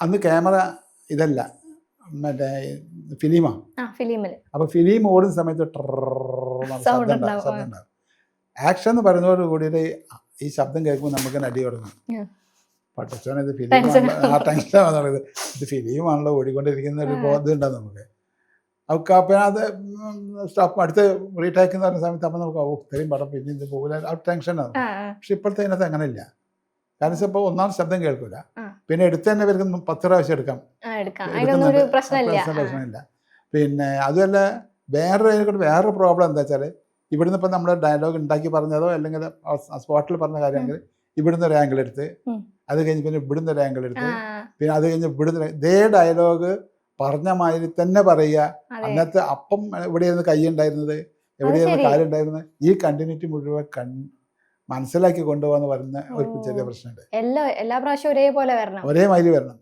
അന്ന് ക്യാമറ ഇതല്ല, മറ്റേ ഫിലിമാണ്. അപ്പോൾ ഫിലിം ഓടുന്ന സമയത്ത് ശബ്ദം ഉണ്ടാവും. ആക്ഷൻ എന്ന് പറയുന്നതോട് കൂടിയിട്ട് ഈ ശബ്ദം കേൾക്കുമ്പോൾ നമുക്ക് അടി തുടങ്ങും. പട്ടച്ചോനെ ഇത് ഫിലിമാണ്, ആ ടെൻഷനാണെന്ന് പറയുന്നത്. ഇത് ഫിലിമാണല്ലോ ഓടിക്കൊണ്ടിരിക്കുന്ന ഒരു ബോധമുണ്ടാകും നമുക്ക്. അവർക്ക് അപ്പം അത് സ്റ്റോപ്പ് അടുത്ത് റീടേക്ക് എന്ന് പറയുന്ന സമയത്ത് അപ്പം നമുക്ക് ഇത്രയും പടം പിന്നെ ഇത് പോകില്ല, ആ ടെൻഷനാണ്. പക്ഷെ ഇപ്പോഴത്തെ അതിനകത്ത് അങ്ങനെയില്ല. കാരണം ഇപ്പോൾ ഒന്നാം ശബ്ദം കേൾക്കില്ല, പിന്നെ എടുത്ത് തന്നെ ഇവർക്ക് 10 പ്രാവശ്യം എടുക്കാം, പ്രശ്നമില്ല. പിന്നെ അതുമല്ല വേറൊരു പ്രോബ്ലം എന്താ വെച്ചാൽ, ഇവിടുന്ന് ഇപ്പം നമ്മൾ ഡയലോഗ് ഉണ്ടാക്കി പറഞ്ഞതോ അല്ലെങ്കിൽ സ്പോട്ടിൽ പറഞ്ഞ കാര്യമെങ്കിൽ ഇവിടുന്ന് ഒരു ആംഗിൾ എടുത്ത്, അത് കഴിഞ്ഞ് പിന്നെ ഇവിടുന്ന് ഒരു ആംഗിൾ എടുത്ത്, പിന്നെ അത് കഴിഞ്ഞ് ഇവിടുന്ന് ഇതേ ഡയലോഗ് പറഞ്ഞ മാതിരി തന്നെ പറയുക. അങ്ങനത്തെ അപ്പം എവിടെയായിരുന്നു കൈ ഉണ്ടായിരുന്നത്, എവിടെയായിരുന്നു കാലുണ്ടായിരുന്നത്, ഈ കണ്ടിന്യൂറ്റി മുഴുവൻ മനസ്സിലാക്കി കൊണ്ടുപോകാന്ന് പറയുന്ന ഒരു ചെറിയ പ്രശ്നമുണ്ട്. എല്ലാ പ്രാവശ്യവും ഒരേപോലെ വരണം, ഒരേമാതിരി വരണം.